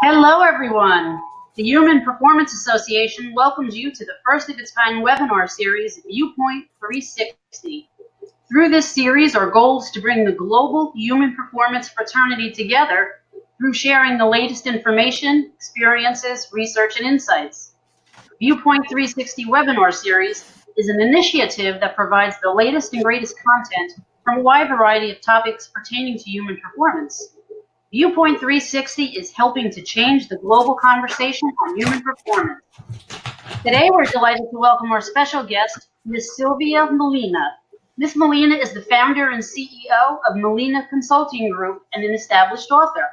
Hello, everyone. The Human Performance Association welcomes you to the first of its kind webinar series, Viewpoint 360. Through this series, our goal is to bring the global human performance fraternity together through sharing the latest information, experiences, research, and insights. Viewpoint 360 webinar series is an initiative that provides the latest and greatest content from a wide variety of topics pertaining to human performance. Viewpoint 360 is helping to change the global conversation on human performance. Today, we're delighted to welcome our special guest, Ms. Sylvia Melena. Ms. Malina is the founder and CEO of Malina Consulting Group and an established author.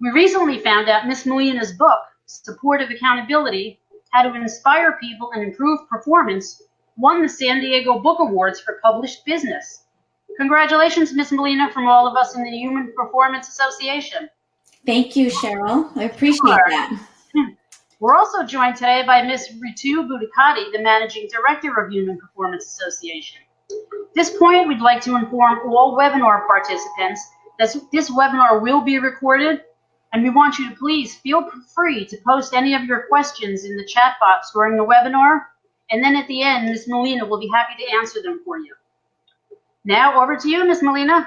We recently found out Ms. Malina's book, Unsupportive Accountability, How to Inspire People and Improve Performance, won the San Diego Book Awards for Published Business. Congratulations, Ms. Melena, from all of us in the Human Performance Association. Thank you, Cheryl. I appreciate that. We're also joined today by Ms. Ritu Budikati, the Managing Director of Human Performance Association. At this point, we'd like to inform all webinar participants that this webinar will be recorded, and we want you to please feel free to post any of your questions in the chat box during the webinar, and then at the end, Ms. Melena will be happy to answer them for you. Now, over to you, Ms. Malina.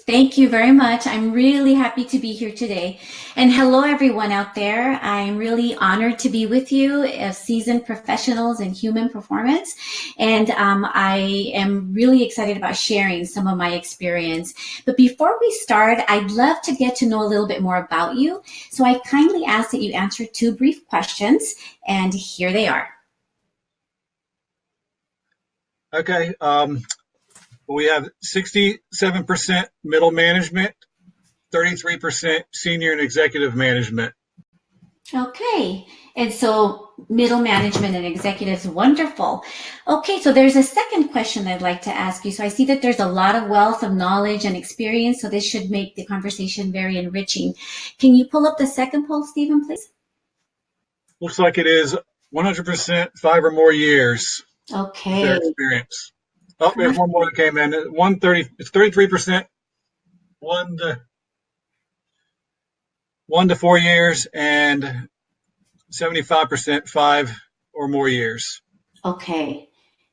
Thank you very much. I'm really happy to be here today. And hello, everyone out there. I'm really honored to be with you as seasoned professionals in human performance. And I am really excited about sharing some of my experience. But before we start, I'd love to get to know a little bit more about you. So I kindly ask that you answer 2 brief questions. And here they are. Okay. We have 67% middle management, 33% senior and executive management. Okay, and so middle management and executives, wonderful. Okay, so there's a second question I'd like to ask you. So I see that there's a lot of wealth of knowledge and experience, so this should make the conversation very enriching. Can you pull up the second poll, Stephen, please? Looks like it is 100% 5 or more years. Okay. Their experience. Oh, there's one more that came in. It's 33%, 1 to 4 years, and 75% 5 or more years. Okay,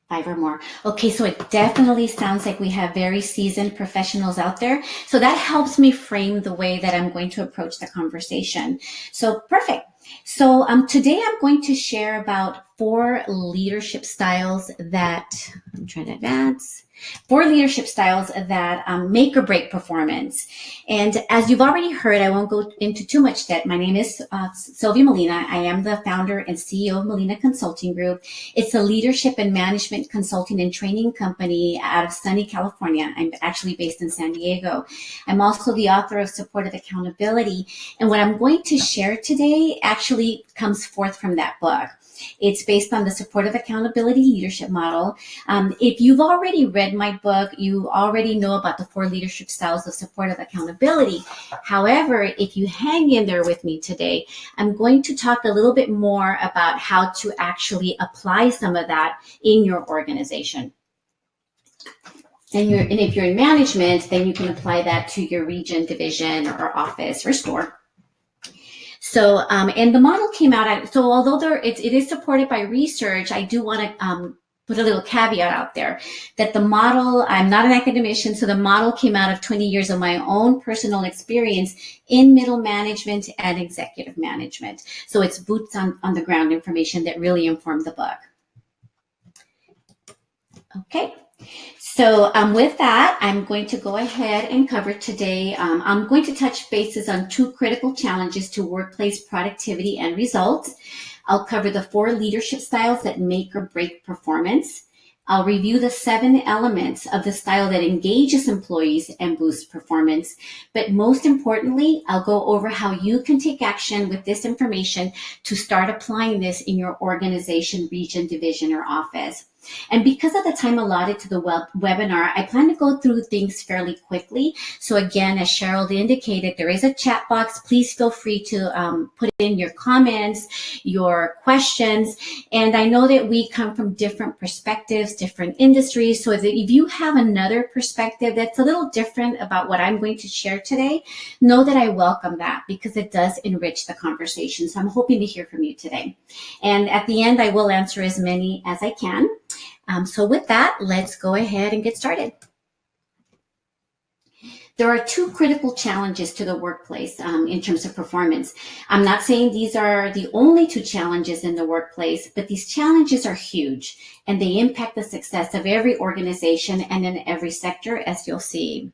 5 or more. Okay, so it definitely sounds like we have very seasoned professionals out there. So that helps me frame the way that I'm going to approach the conversation. So perfect. So today I'm going to share about 4 leadership styles that, I'm trying to advance, 4 leadership styles that make or break performance. And as you've already heard, I won't go into too much depth. My name is Sylvia Melena. I am the founder and CEO of Malina Consulting Group. It's a leadership and management consulting and training company out of sunny California. I'm actually based in San Diego. I'm also the author of Supportive Accountability. And what I'm going to share today actually comes forth from that book. It's based on the Supportive Accountability leadership model. If you've already read my book, you already know about the 4 leadership styles of supportive accountability. However, if you hang in there with me today, I'm going to talk a little bit more about how to actually apply some of that in your organization. And if you're in management, then you can apply that to your region, division, or office, or store. So, and the model came out, so although it is supported by research, I do want to put a little caveat out there that the model, I'm not an academician, so the model came out of 20 years of my own personal experience in middle management and executive management. So it's boots on the ground information that really informed the book. Okay. So with that, I'm going to go ahead and cover today. I'm going to touch bases on 2 critical challenges to workplace productivity and results. I'll cover the 4 leadership styles that make or break performance. I'll review the 7 elements of the style that engages employees and boosts performance. But most importantly, I'll go over how you can take action with this information to start applying this in your organization, region, division, or office. And because of the time allotted to the webinar, I plan to go through things fairly quickly. So again, as Cheryl indicated, there is a chat box. Please feel free to put in your comments, your questions. And I know that we come from different perspectives, different industries. So if you have another perspective that's a little different about what I'm going to share today, know that I welcome that because it does enrich the conversation. So I'm hoping to hear from you today. And at the end, I will answer as many as I can. So with that, let's go ahead and get started. There are two critical challenges to the workplace in terms of performance. I'm not saying these are the only two challenges in the workplace, but these challenges are huge and they impact the success of every organization and in every sector, as you'll see.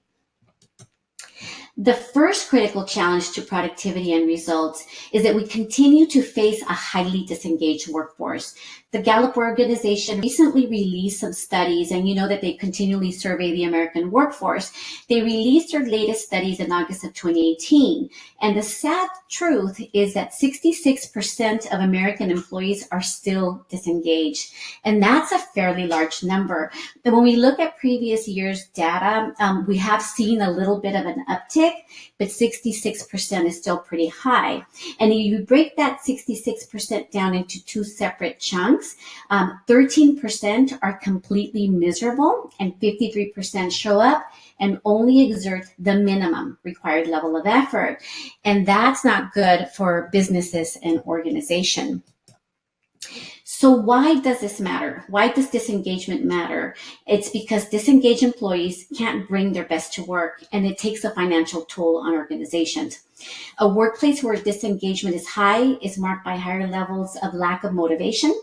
The first critical challenge to productivity and results is that we continue to face a highly disengaged workforce. The Gallup organization recently released some studies, and you know that they continually survey the American workforce. They released their latest studies in August of 2018. And the sad truth is that 66% of American employees are still disengaged. And that's a fairly large number. But when we look at previous years' data, we have seen a little bit of an uptick, but 66% is still pretty high. And if you break that 66% down into two separate chunks, 13% are completely miserable and 53% show up and only exert the minimum required level of effort. And that's not good for businesses and organizations. So why does this matter? Why does disengagement matter? It's because disengaged employees can't bring their best to work, and it takes a financial toll on organizations. A workplace where disengagement is high is marked by higher levels of lack of motivation,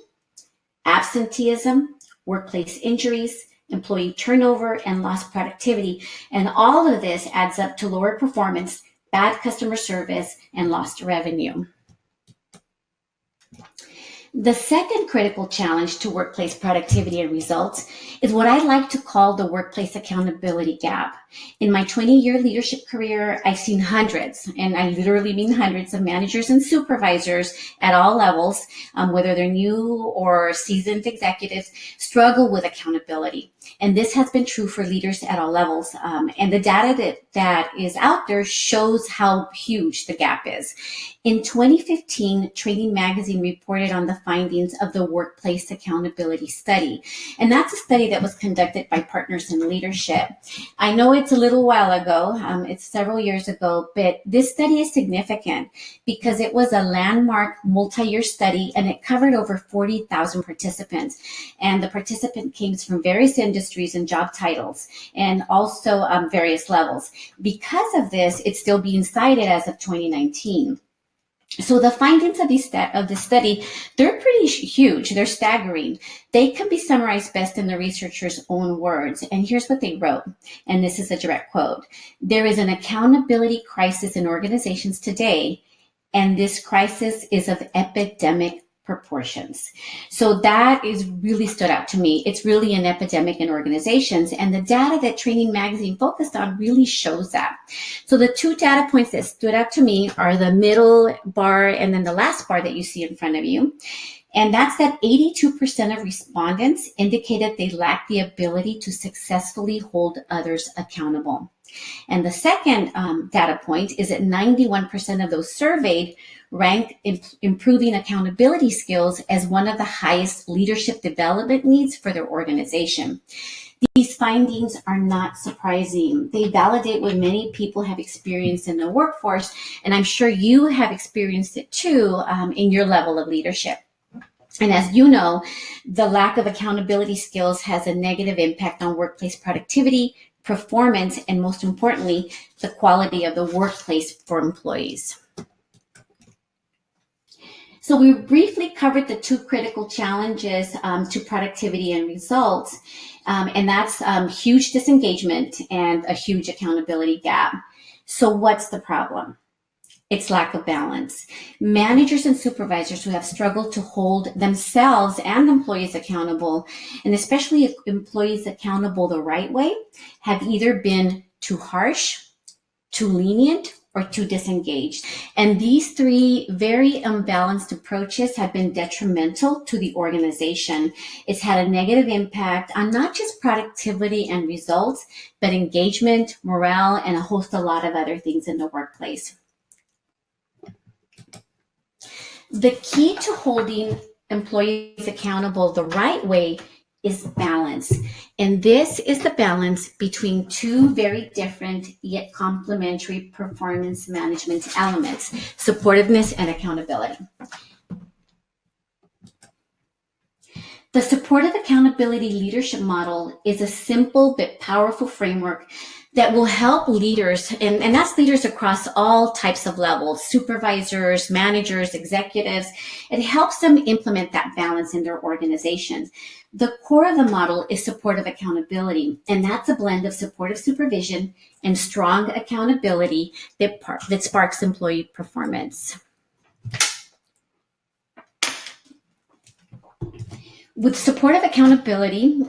absenteeism, workplace injuries, employee turnover, and lost productivity. And all of this adds up to lower performance, bad customer service, and lost revenue. The second critical challenge to workplace productivity and results is what I like to call the workplace accountability gap. In my 20-year leadership career, I've seen hundreds, and I literally mean hundreds of managers and supervisors at all levels, whether they're new or seasoned executives, struggle with accountability. And this has been true for leaders at all levels. And the data that is out there shows how huge the gap is. In 2015, Training Magazine reported on the findings of the Workplace Accountability Study. And that's a study that was conducted by Partners in Leadership. I know it's a little while ago, it's several years ago, but this study is significant because it was a landmark multi-year study and it covered over 40,000 participants. And the participant came from various industries and job titles and also various levels. Because of this, it's still being cited as of 2019. So the findings of this study, they're pretty huge. They're staggering. They can be summarized best in the researchers' own words. And here's what they wrote. And this is a direct quote. There is an accountability crisis in organizations today, and this crisis is of epidemic proportions. So that is really stood out to me. It's really an epidemic in organizations, and the data that Training Magazine focused on really shows that. So the two data points that stood out to me are the middle bar and then the last bar that you see in front of you. And that's that 82% of respondents indicated they lack the ability to successfully hold others accountable. And the second data point is that 91% of those surveyed ranked improving accountability skills as one of the highest leadership development needs for their organization. These findings are not surprising. They validate what many people have experienced in the workforce, and I'm sure you have experienced it too in your level of leadership. And as you know, the lack of accountability skills has a negative impact on workplace productivity, performance, and most importantly, the quality of the workplace for employees. So we briefly covered the two critical challenges to productivity and results, and that's huge disengagement and a huge accountability gap. So what's the problem? It's lack of balance. Managers and supervisors who have struggled to hold themselves and employees accountable, and especially employees accountable the right way, have either been too harsh, too lenient, or too disengaged. And these three very unbalanced approaches have been detrimental to the organization. It's had a negative impact on not just productivity and results, but engagement, morale, and a lot of other things in the workplace. The key to holding employees accountable the right way is balance. And this is the balance between two very different yet complementary performance management elements, supportiveness and accountability. The supportive accountability leadership model is a simple but powerful framework that will help leaders, and that's leaders across all types of levels, supervisors, managers, executives. It helps them implement that balance in their organizations. The core of the model is supportive accountability, and that's a blend of supportive supervision and strong accountability that sparks employee performance. With supportive accountability,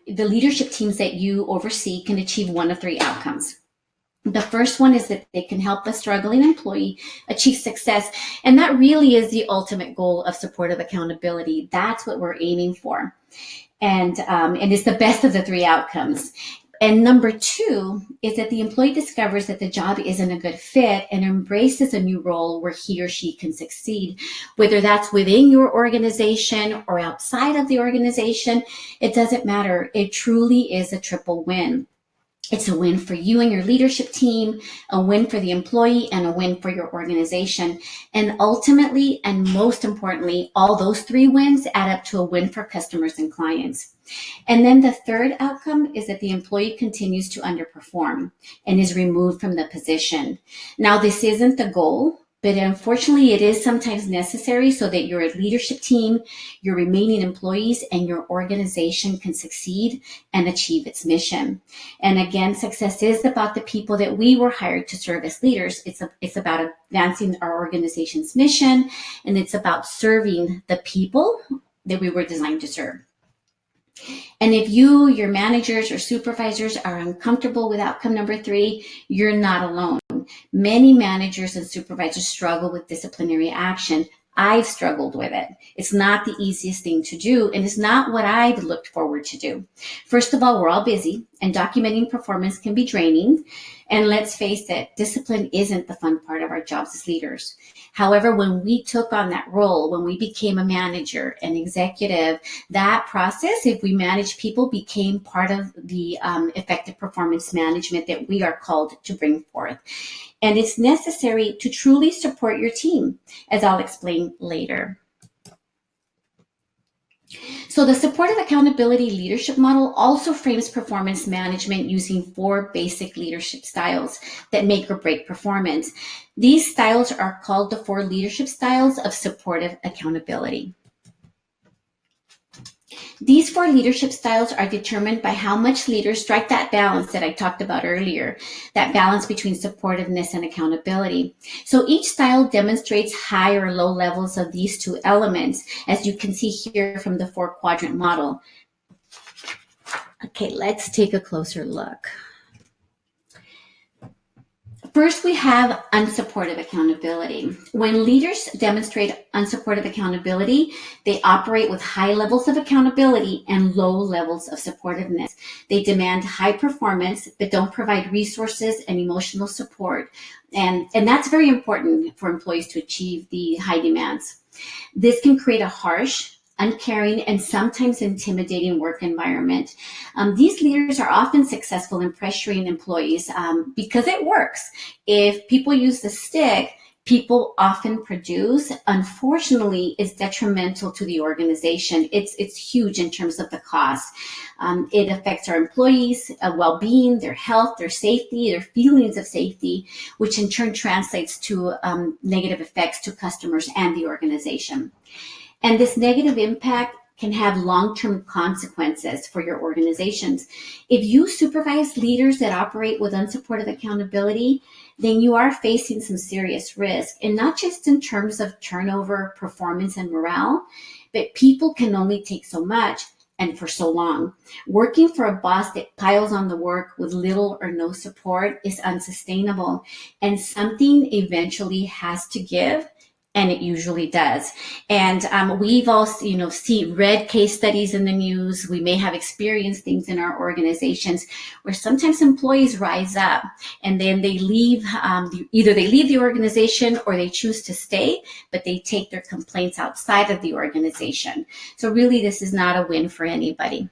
the leadership teams that you oversee can achieve one of three outcomes. The first one is that they can help a struggling employee achieve success, and that really is the ultimate goal of supportive accountability. That's what we're aiming for, and it's the best of the three outcomes. And number two is that the employee discovers that the job isn't a good fit and embraces a new role where he or she can succeed, whether that's within your organization or outside of the organization. It doesn't matter. It truly is a triple win. It's a win for you and your leadership team, a win for the employee, and a win for your organization. And ultimately, and most importantly, all those three wins add up to a win for customers and clients. And then the third outcome is that the employee continues to underperform and is removed from the position. Now, this isn't the goal, but unfortunately, it is sometimes necessary so that your leadership team, your remaining employees, and your organization can succeed and achieve its mission. And again, success is about the people that we were hired to serve as leaders. It's about advancing our organization's mission, and it's about serving the people that we were designed to serve. And if you, your managers or supervisors are uncomfortable with outcome number three, you're not alone. Many managers and supervisors struggle with disciplinary action. I've struggled with it. It's not the easiest thing to do, and it's not what I've looked forward to do. First of all, we're all busy, and documenting performance can be draining. And let's face it, discipline isn't the fun part of our jobs as leaders. However, when we took on that role, when we became a manager, an executive, that process, if we manage people, became part of the effective performance management that we are called to bring forth. And it's necessary to truly support your team, as I'll explain later. So the supportive accountability leadership model also frames performance management using 4 basic leadership styles that make or break performance. These styles are called the 4 leadership styles of supportive accountability. These 4 leadership styles are determined by how much leaders strike that balance that I talked about earlier, that balance between supportiveness and accountability. So each style demonstrates high or low levels of these 2 elements, as you can see here from the 4-quadrant model. Okay, let's take a closer look. First, we have unsupportive accountability. When leaders demonstrate unsupportive accountability, they operate with high levels of accountability and low levels of supportiveness. They demand high performance, but don't provide resources and emotional support. And that's very important for employees to achieve the high demands. This can create a harsh, uncaring, and sometimes intimidating work environment. These leaders are often successful in pressuring employees because it works. If people use the stick, people often produce. Unfortunately, it's detrimental to the organization. It's huge in terms of the cost. It affects our employees' well-being, their health, their safety, their feelings of safety, which in turn translates to negative effects to customers and the organization. And this negative impact can have long-term consequences for your organizations. If you supervise leaders that operate with unsupportive accountability, then you are facing some serious risk, and not just in terms of turnover, performance, and morale, but people can only take so much. and for so long. Working for a boss that piles on the work with little or no support is unsustainable, and something eventually has to give. And it usually does. And we've all, read case studies in the news. We may have experienced things in our organizations where sometimes employees rise up and then they leave, either they leave the organization or they choose to stay, but they take their complaints outside of the organization. So really, this is not a win for anybody.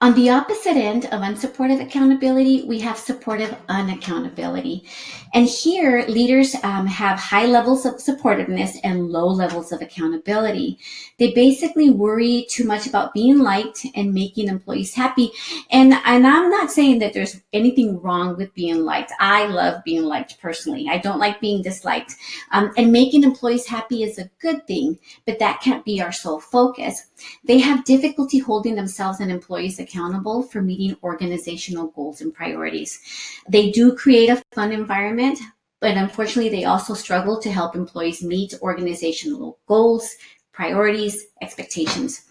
On the opposite end of unsupportive accountability, we have supportive unaccountability. And here, leaders have high levels of supportiveness and low levels of accountability. They basically worry too much about being liked and making employees happy. And I'm not saying that there's anything wrong with being liked. I love being liked personally. I don't like being disliked. And making employees happy is a good thing, but that can't be our sole focus. They have difficulty holding themselves and employees accountable for meeting organizational goals and priorities. They do create a fun environment, but unfortunately, they also struggle to help employees meet organizational goals, priorities, expectations.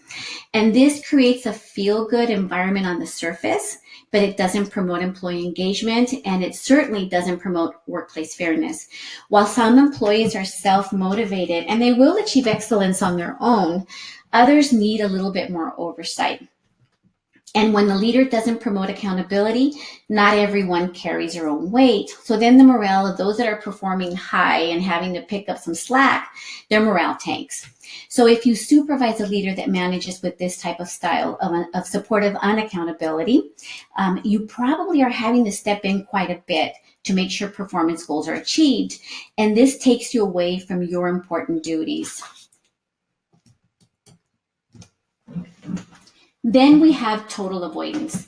And this creates a feel-good environment on the surface, but it doesn't promote employee engagement, and it certainly doesn't promote workplace fairness. While some employees are self-motivated and they will achieve excellence on their own, others need a little bit more oversight. And when the leader doesn't promote accountability, not everyone carries their own weight. So then the morale of those that are performing high and having to pick up some slack, their morale tanks. So if you supervise a leader that manages with this type of style of supportive unaccountability, you probably are having to step in quite a bit to make sure performance goals are achieved. And this takes you away from your important duties. Then we have total avoidance.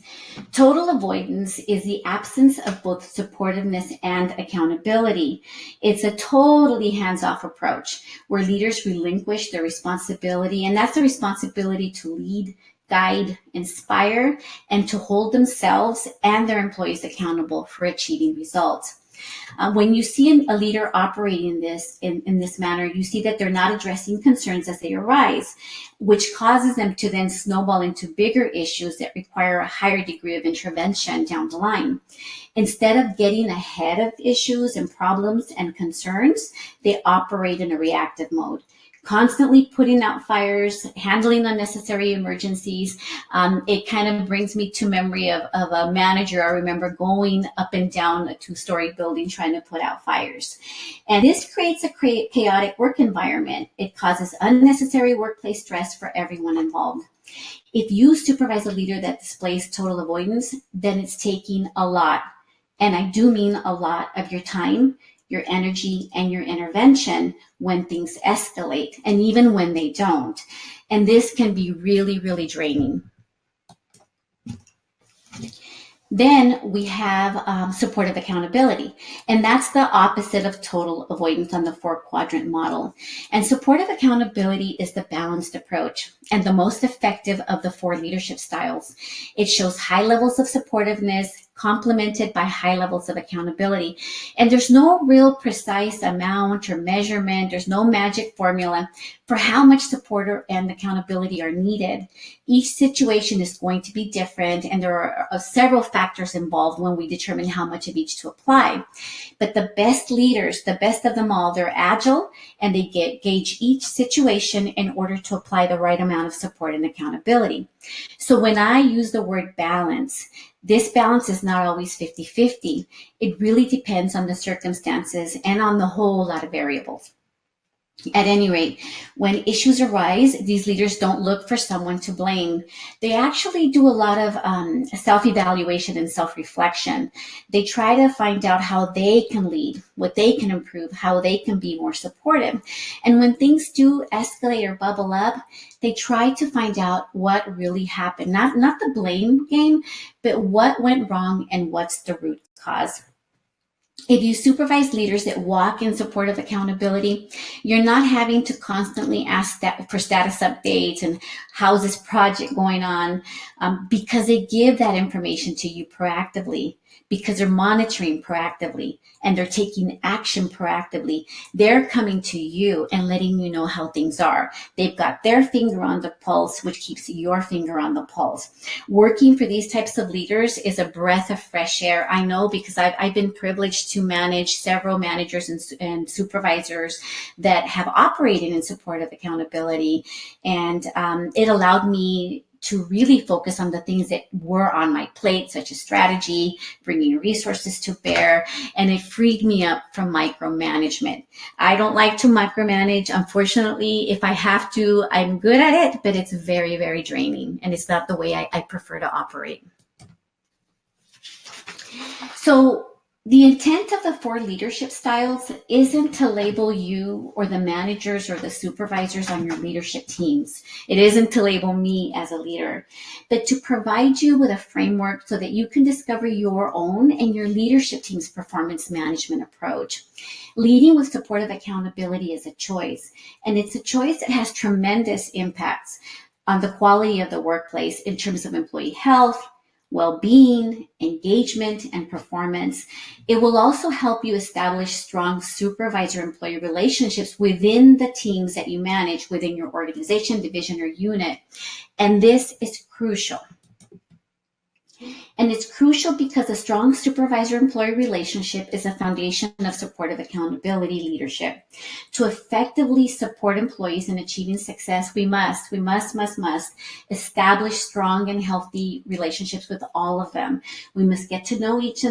Total avoidance is the absence of both supportiveness and accountability. It's a totally hands-off approach where leaders relinquish their responsibility, and that's the responsibility to lead, guide, inspire, and to hold themselves and their employees accountable for achieving results. When you see a leader operating in this manner, you see that they're not addressing concerns as they arise, which causes them to then snowball into bigger issues that require a higher degree of intervention down the line. Instead of getting ahead of issues and problems and concerns, they operate in a reactive mode, constantly putting out fires, handling unnecessary emergencies. It kind of brings me to memory of a manager. I remember going up and down a 2-story building trying to put out fires. And this creates a chaotic work environment. It causes unnecessary workplace stress for everyone involved. If you supervise a leader that displays total avoidance, then it's taking a lot, and I do mean a lot, of your time, your energy, and your intervention when things escalate, and even when they don't. And this can be really, really draining. Then we have supportive accountability, and that's the opposite of total avoidance on the 4-quadrant model. And supportive accountability is the balanced approach and the most effective of the 4 leadership styles. It shows high levels of supportiveness complemented by high levels of accountability. And there's no real precise amount or measurement. There's no magic formula for how much support and accountability are needed. Each situation is going to be different, and there are several factors involved when we determine how much of each to apply. But the best leaders, the best of them all, they're agile, and they gauge each situation in order to apply the right amount of support and accountability. So when I use the word balance, this balance is not always 50-50. It really depends on the circumstances and on the whole lot of variables. At any rate, when issues arise, these leaders don't look for someone to blame. They actually do a lot of self-evaluation and self-reflection. They try to find out how they can lead, what they can improve, how they can be more supportive. And when things do escalate or bubble up, they try to find out what really happened. Not the blame game, but what went wrong and what's the root cause. If you supervise leaders that walk in support of accountability, you're not having to constantly ask for status updates and how's this project going on, because they give that information to you proactively. because they're monitoring proactively and they're taking action proactively. They're coming to you and letting you know how things are. They've got their finger on the pulse, which keeps your finger on the pulse. Working for these types of leaders is a breath of fresh air. I know, because I've been privileged to manage several managers and supervisors that have operated in supportive accountability. And it allowed me to really focus on the things that were on my plate, such as strategy, bringing resources to bear, and it freed me up from micromanagement. I don't like to micromanage. Unfortunately, if I have to, I'm good at it, but it's very, very draining, and it's not the way I prefer to operate. So the intent of the 4 leadership styles isn't to label you or the managers or the supervisors on your leadership teams. It isn't to label me as a leader, but to provide you with a framework so that you can discover your own and your leadership team's performance management approach. Leading with supportive accountability is a choice, and it's a choice that has tremendous impacts on the quality of the workplace in terms of employee health, well-being, engagement, and performance. It will also help you establish strong supervisor-employee relationships within the teams that you manage within your organization, division, or unit. And this is crucial. And it's crucial because a strong supervisor-employee relationship is a foundation of supportive accountability leadership. To effectively support employees in achieving success, we must establish strong and healthy relationships with all of them. We must get to know each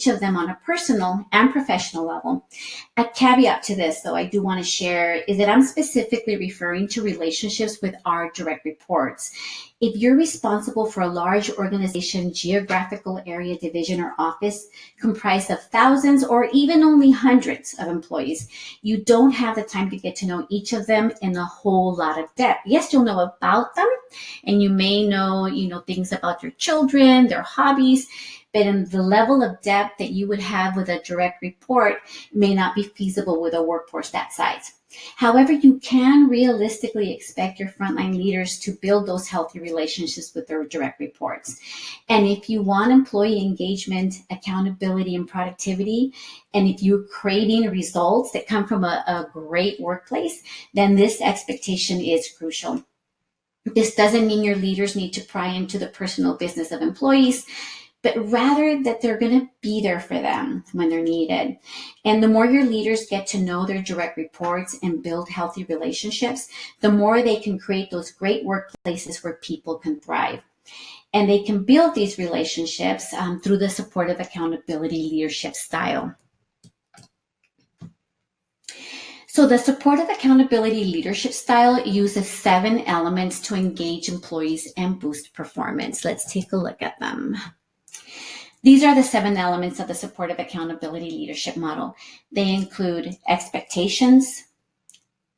of them on a personal and professional level. A caveat to this, though, I do want to share is that I'm specifically referring to relationships with our direct reports. If you're responsible for a large organization, geographical area, division, or office comprised of thousands or even only hundreds of employees, you don't have the time to get to know each of them in a whole lot of depth. Yes, you'll know about them, and you may know, things about their children, their hobbies, but in the level of depth that you would have with a direct report may not be feasible with a workforce that size. However, you can realistically expect your frontline leaders to build those healthy relationships with their direct reports. And if you want employee engagement, accountability, and productivity, and if you're craving results that come from a great workplace, then this expectation is crucial. This doesn't mean your leaders need to pry into the personal business of employees, but rather that they're going to be there for them when they're needed. And the more your leaders get to know their direct reports and build healthy relationships, the more they can create those great workplaces where people can thrive. And they can build these relationships through the supportive accountability leadership style. So the supportive accountability leadership style uses 7 elements to engage employees and boost performance. Let's take a look at them. These are the 7 elements of the supportive accountability leadership model. They include expectations,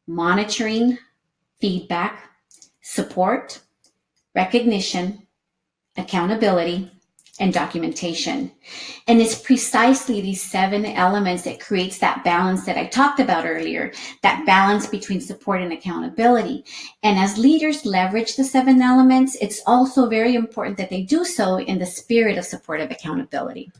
monitoring, feedback, support, recognition, accountability, and documentation. And it's precisely these 7 elements that creates that balance that I talked about earlier, that balance between support and accountability. And as leaders leverage the 7 elements, it's also very important that they do so in the spirit of supportive accountability.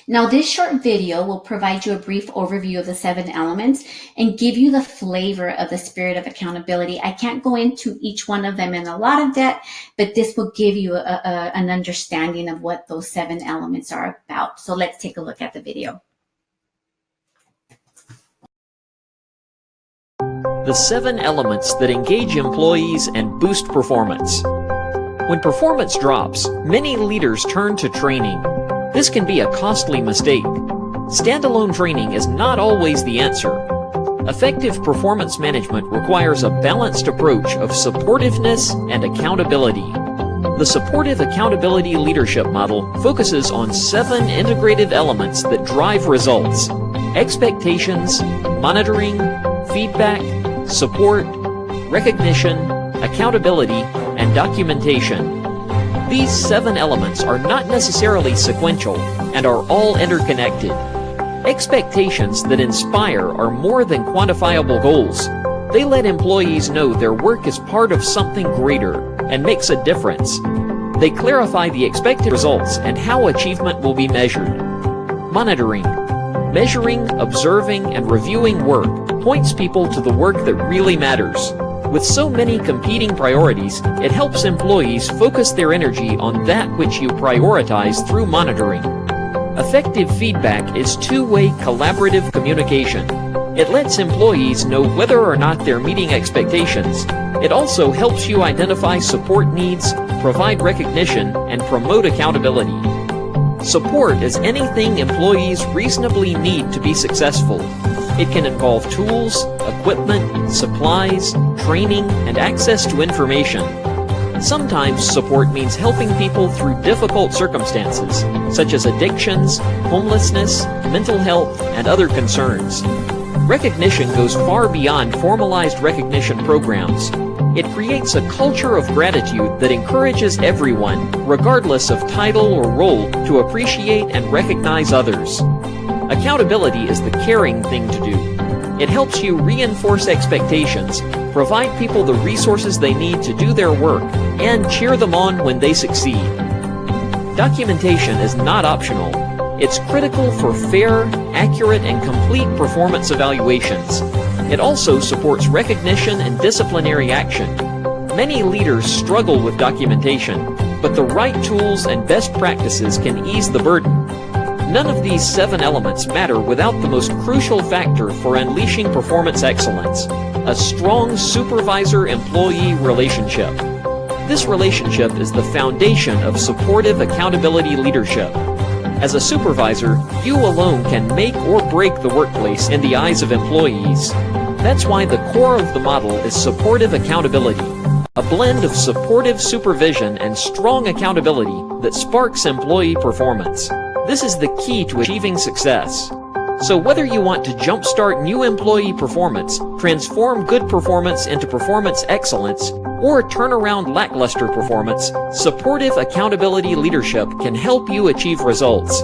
Now, this short video will provide you a brief overview of the 7 elements and give you the flavor of the spirit of accountability. I can't go into each one of them in a lot of depth, but this will give you an understanding of what those 7 elements are about. So let's take a look at the video. The 7 elements that engage employees and boost performance. When performance drops, many leaders turn to training. This can be a costly mistake. Standalone training is not always the answer. Effective performance management requires a balanced approach of supportiveness and accountability. The supportive accountability leadership model focuses on 7 integrative elements that drive results: expectations, monitoring, feedback, support, recognition, accountability, and documentation. These 7 elements are not necessarily sequential and are all interconnected. Expectations that inspire are more than quantifiable goals. They let employees know their work is part of something greater and makes a difference. They clarify the expected results and how achievement will be measured. Monitoring. Measuring, observing, and reviewing work points people to the work that really matters. With so many competing priorities, it helps employees focus their energy on that which you prioritize through monitoring. Effective feedback is two-way collaborative communication. It lets employees know whether or not they're meeting expectations. It also helps you identify support needs, provide recognition, and promote accountability. Support is anything employees reasonably need to be successful. It can involve tools, equipment, supplies, training, and access to information. Sometimes support means helping people through difficult circumstances, such as addictions, homelessness, mental health, and other concerns. Recognition goes far beyond formalized recognition programs. It creates a culture of gratitude that encourages everyone, regardless of title or role, to appreciate and recognize others. Accountability is the caring thing to do. It helps you reinforce expectations, provide people the resources they need to do their work, and cheer them on when they succeed. Documentation is not optional. It's critical for fair, accurate, and complete performance evaluations. It also supports recognition and disciplinary action. Many leaders struggle with documentation, but the right tools and best practices can ease the burden. None of these 7 elements matter without the most crucial factor for unleashing performance excellence: a strong supervisor-employee relationship. This relationship is the foundation of supportive accountability leadership. As a supervisor, you alone can make or break the workplace in the eyes of employees. That's why the core of the model is supportive accountability, a blend of supportive supervision and strong accountability that sparks employee performance. This is the key to achieving success. So whether you want to jumpstart new employee performance, transform good performance into performance excellence, or turn around lackluster performance, supportive accountability leadership can help you achieve results.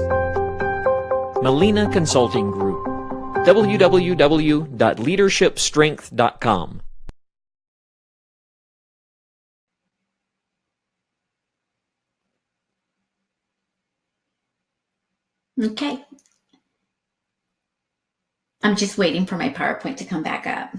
Malina Consulting Group. www.leadershipstrength.com. Okay. I'm just waiting for my PowerPoint to come back up.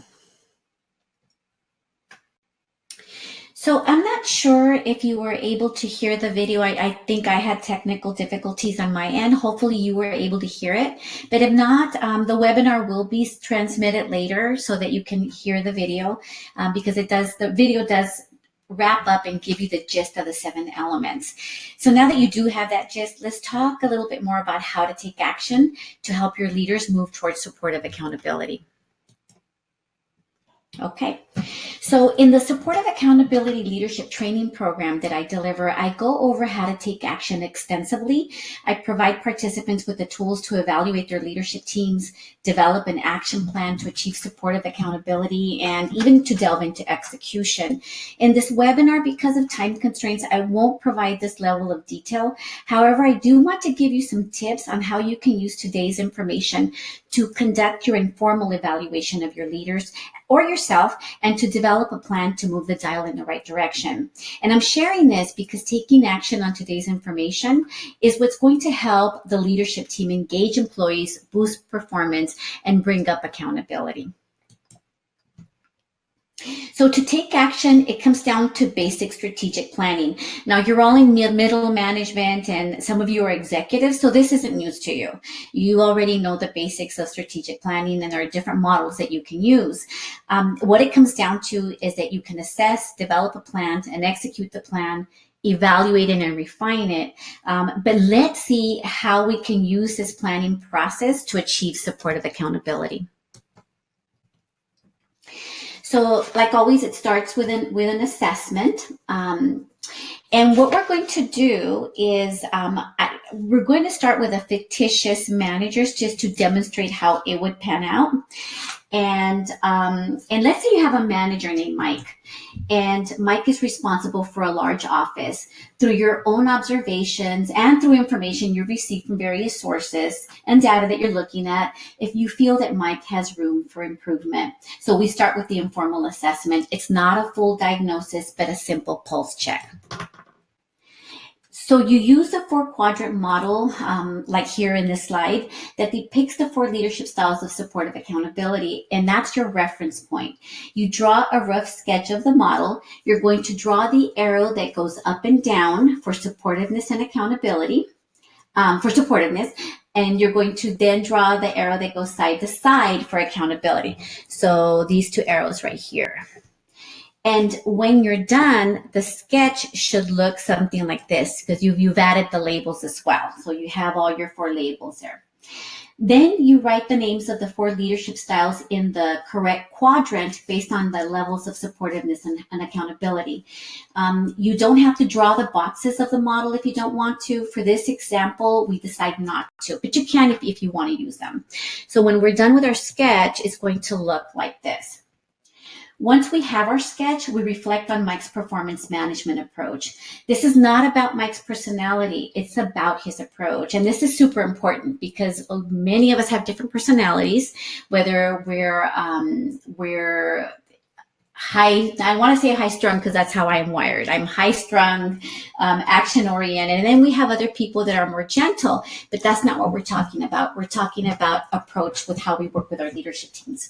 So I'm not sure if you were able to hear the video. I think I had technical difficulties on my end. Hopefully you were able to hear it. But if not, the webinar will be transmitted later so that you can hear the video because the video does wrap up and give you the gist of the 7 elements. So now that you do have that gist, let's talk a little bit more about how to take action to help your leaders move towards supportive accountability. Okay, so in the Supportive Accountability Leadership Training Program that I deliver, I go over how to take action extensively. I provide participants with the tools to evaluate their leadership teams, develop an action plan to achieve supportive accountability, and even to delve into execution. In this webinar, because of time constraints, I won't provide this level of detail. However, I do want to give you some tips on how you can use today's information to conduct your informal evaluation of your leaders or yourself, and to develop a plan to move the dial in the right direction. And I'm sharing this because taking action on today's information is what's going to help the leadership team engage employees, boost performance, and bring up accountability. So to take action, it comes down to basic strategic planning. Now, you're all in middle management and some of you are executives, so this isn't news to you. You already know the basics of strategic planning and there are different models that you can use. What it comes down to is that you can assess, develop a plan, and execute the plan, evaluate it and refine it. But let's see how we can use this planning process to achieve supportive accountability. So like always, it starts with an assessment. And what we're going to do is we're going to start with a fictitious managers just to demonstrate how it would pan out. And let's say you have a manager named Mike, and Mike is responsible for a large office. Through your own observations and through information you receive from various sources and data that you're looking at, if you feel that Mike has room for improvement. So we start with the informal assessment. It's not a full diagnosis, but a simple pulse check. So you use the 4-quadrant model, like here in this slide, that depicts the 4 leadership styles of supportive accountability, and that's your reference point. You draw a rough sketch of the model. You're going to draw the arrow that goes up and down for supportiveness and accountability, and you're going to then draw the arrow that goes side to side for accountability. So these 2 arrows right here. And when you're done, the sketch should look something like this, because you've added the labels as well. So you have all your 4 labels there. Then you write the names of the 4 leadership styles in the correct quadrant based on the levels of supportiveness and accountability. You don't have to draw the boxes of the model if you don't want to. For this example, we decide not to, but you can if you want to use them. So when we're done with our sketch, it's going to look like this. Once we have our sketch, we reflect on Mike's performance management approach. This is not about Mike's personality, it's about his approach. And this is super important because many of us have different personalities, whether we're high, I want to say high strung because that's how I'm wired. I'm high strung, action oriented. And then we have other people that are more gentle, but that's not what we're talking about. We're talking about approach with how we work with our leadership teams.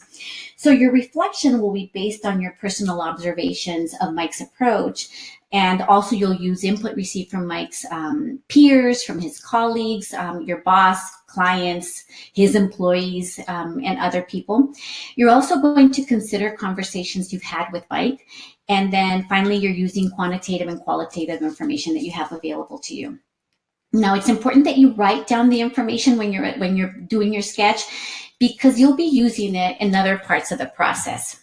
So your reflection will be based on your personal observations of Mike's approach. And also you'll use input received from Mike's peers, from his colleagues, your boss, clients, his employees, and other people. You're also going to consider conversations you've had with Mike. And then finally, you're using quantitative and qualitative information that you have available to you. Now, it's important that you write down the information when you're doing your sketch, because you'll be using it in other parts of the process.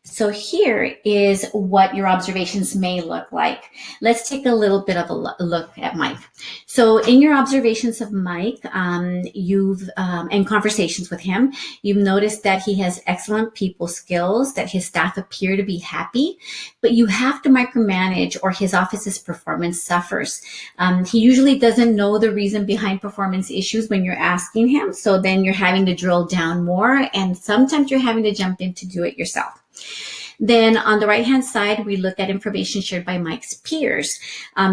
So here is what your observations may look like. Let's take a little bit of a look at Mike. So in your observations of Mike, and conversations with him, you've noticed that he has excellent people skills, that his staff appear to be happy, but you have to micromanage or his office's performance suffers. He usually doesn't know the reason behind performance issues when you're asking him. So then you're having to drill down more, and sometimes you're having to jump in to do it yourself. Then on the right-hand side, we look at information shared by Mike's peers.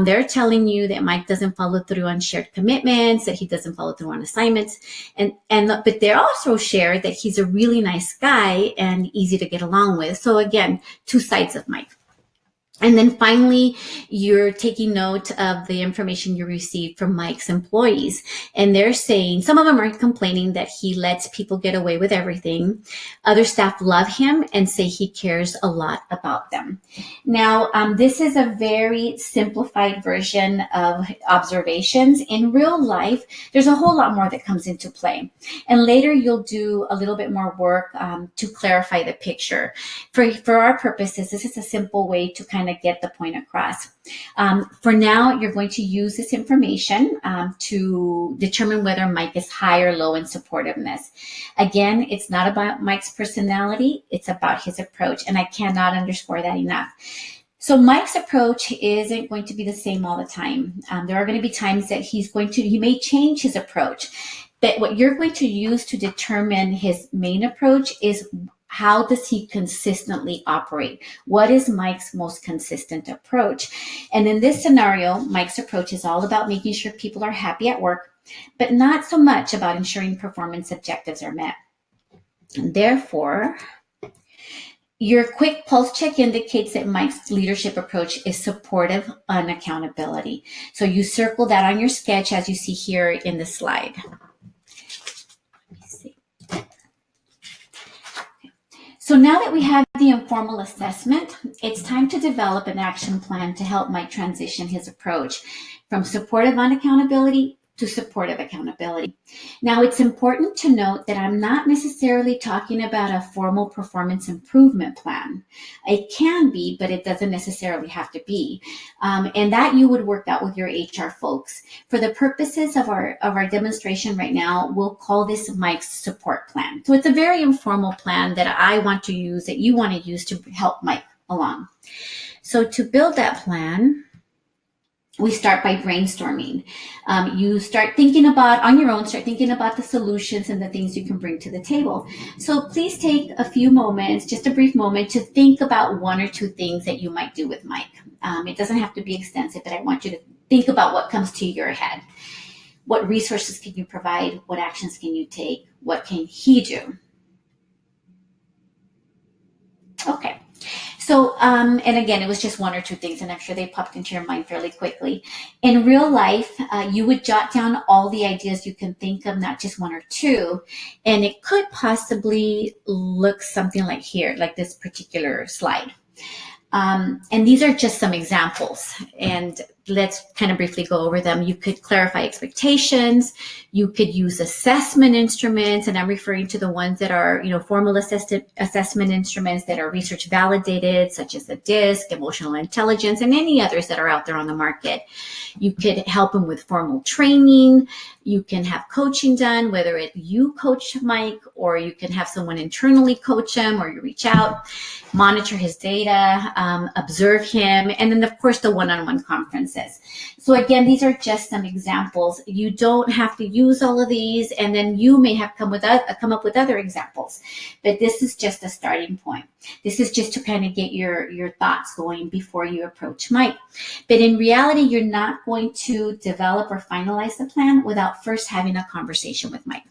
They're telling you that Mike doesn't follow through on shared commitments, that he doesn't follow through on assignments, but they also share that he's a really nice guy and easy to get along with. So again, 2 sides of Mike. And then finally, you're taking note of the information you received from Mike's employees. And they're saying, some of them are complaining that he lets people get away with everything. Other staff love him and say he cares a lot about them. Now, this is a very simplified version of observations. In real life, there's a whole lot more that comes into play. And later, you'll do a little bit more work to clarify the picture. For our purposes, this is a simple way to kind of get the point across. For now, you're going to use this information to determine whether Mike is high or low in supportiveness. Again, it's not about Mike's personality, it's about his approach, and I cannot underscore that enough. So Mike's approach isn't going to be the same all the time. There are going to be times that he may change his approach, but what you're going to use to determine his main approach is how does he consistently operate? What is Mike's most consistent approach? And in this scenario, Mike's approach is all about making sure people are happy at work, but not so much about ensuring performance objectives are met. And therefore, your quick pulse check indicates that Mike's leadership approach is supportive on accountability. So you circle that on your sketch as you see here in the slide. So now that we have the informal assessment, it's time to develop an action plan to help Mike transition his approach from supportive on accountability to supportive accountability. Now, it's important to note that I'm not necessarily talking about a formal performance improvement plan. It can be, but it doesn't necessarily have to be. And that you would work out with your HR folks. For the purposes of our demonstration right now, we'll call this Mike's support plan. So it's a very informal plan that I want to use, that you want to use to help Mike along. So to build that plan, we start by brainstorming. You start thinking about, on your own, start thinking about the solutions and the things you can bring to the table. So please take a few moments, just a brief moment, to think about 1 or 2 things that you might do with Mike. It doesn't have to be extensive, but I want you think about what comes to your head. What resources can you provide? What actions can you take? What can he do? Okay. So, and again, it was just one or two things, and I'm sure they popped into your mind fairly quickly. In real life, you would jot down all the ideas you can think of, not just one or two, and it could possibly look something like here, like this particular slide. And these are just some examples, and let's kind of briefly go over them. You could clarify expectations. You could use assessment instruments, and I'm referring to the ones that are, formal assessment instruments that are research validated, such as the DISC, emotional intelligence, and any others that are out there on the market. You could help them with formal training. You can have coaching done, whether you coach Mike or you can have someone internally coach him, or you reach out, monitor his data, observe him, and then of course the one-on-one conferences. So again, these are just some examples. You don't have to use all of these, and then you may have come up with other examples, but this is just a starting point. This is just to kind of get your thoughts going before you approach Mike. But in reality, you're not going to develop or finalize the plan without first having a conversation with Mike.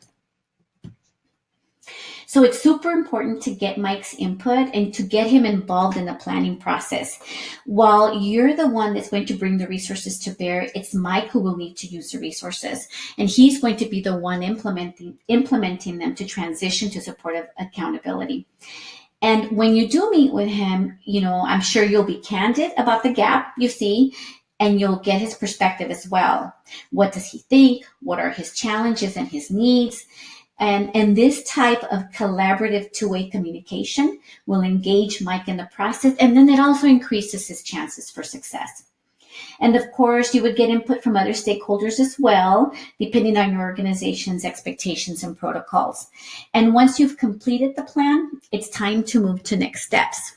So it's super important to get Mike's input and to get him involved in the planning process. While you're the one that's going to bring the resources to bear, it's Mike who will need to use the resources. And he's going to be the one implementing them to transition to supportive accountability. And when you do meet with him, I'm sure you'll be candid about the gap you see, and you'll get his perspective as well. What does he think? What are his challenges and his needs? And this type of collaborative two-way communication will engage Mike in the process, and then it also increases his chances for success. And of course, you would get input from other stakeholders as well, depending on your organization's expectations and protocols. And once you've completed the plan, it's time to move to next steps.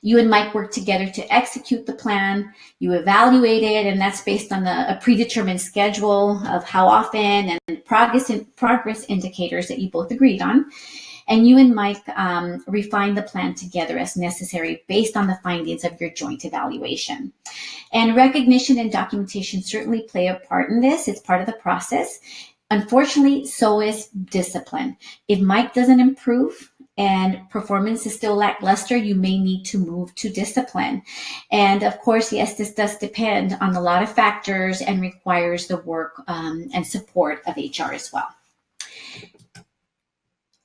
You and Mike work together to execute the plan. You evaluate it, and that's based on a predetermined schedule of how often and progress indicators that you both agreed on. And you and Mike refine the plan together as necessary based on the findings of your joint evaluation. And recognition and documentation certainly play a part in this. It's part of the process. Unfortunately, so is discipline. If Mike doesn't improve, and performance is still lackluster, you may need to move to discipline. And of course, yes, this does depend on a lot of factors and requires the work and support of HR as well.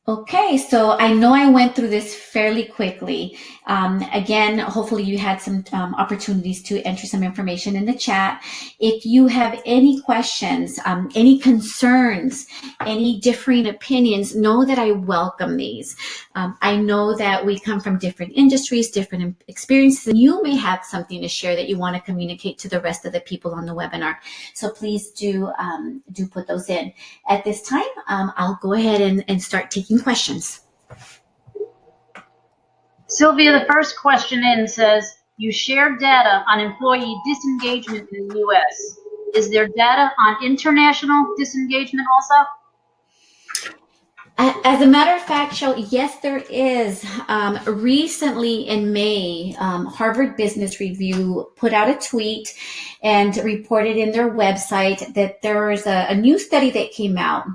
Okay, so I know I went through this fairly quickly. Again, hopefully you had some opportunities to enter some information in the chat. If you have any questions, any concerns, any differing opinions, know that I welcome these. I know that we come from different industries, different experiences, and you may have something to share that you want to communicate to the rest of the people on the webinar. So please do put those in. At this time, I'll go ahead and start taking questions. Sylvia, the first question in says, you shared data on employee disengagement in the U.S. Is there data on international disengagement also? As a matter of fact, Cheryl, yes, there is. Recently in May, Harvard Business Review put out a tweet and reported in their website that there is a new study that came out,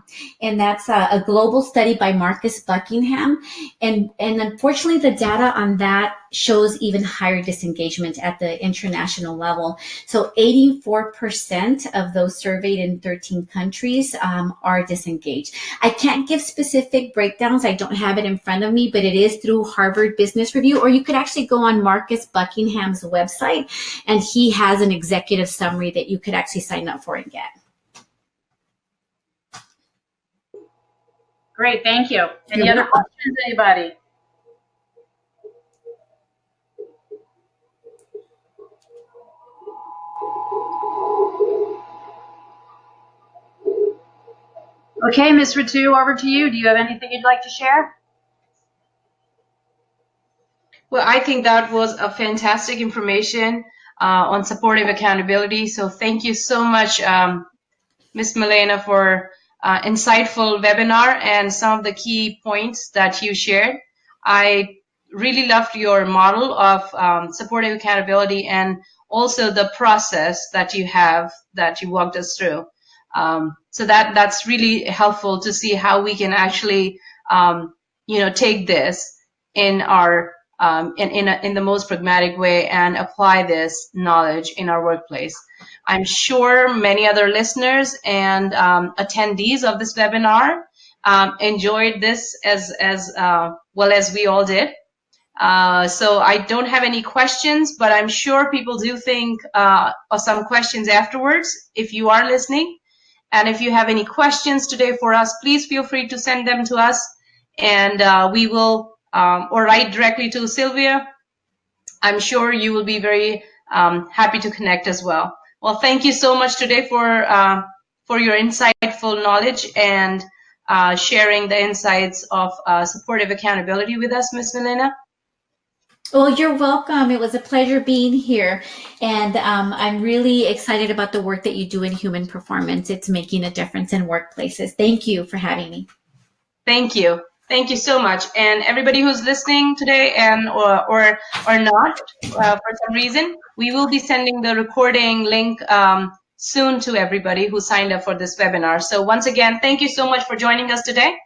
and that's a global study by Marcus Buckingham. And unfortunately, the data on that shows even higher disengagement at the international level. So 84% of those surveyed in 13 countries are disengaged. I can't give specific breakdowns. I don't have it in front of me, but it is through Harvard Business Review, or you could actually go on Marcus Buckingham's website, and he has an executive summary that you could actually sign up for and get. Great, thank you. Any other questions, anybody? Okay, Ms. Ritu, over to you. Do you have anything you'd like to share? Well, I think that was a fantastic information on supportive accountability. So thank you so much, Ms. Melena, for insightful webinar and some of the key points that you shared. I really loved your model of supportive accountability and also the process that you have that you walked us through. So that's really helpful to see how we can actually take this in our in the most pragmatic way and apply this knowledge in our workplace. I'm sure many other listeners and attendees of this webinar enjoyed this as well as we all did. So I don't have any questions, but I'm sure people do think of some questions afterwards if you are listening. And if you have any questions today for us, please feel free to send them to us, and we will, or write directly to Sylvia. I'm sure you will be very happy to connect as well. Well, thank you so much today for your insightful knowledge and sharing the insights of supportive accountability with us, Ms. Melena. Well, you're welcome. It was a pleasure being here. And I'm really excited about the work that you do in human performance. It's making a difference in workplaces. Thank you for having me. Thank you. Thank you so much. And everybody who's listening today and or not, for some reason, we will be sending the recording link soon to everybody who signed up for this webinar. So once again, thank you so much for joining us today.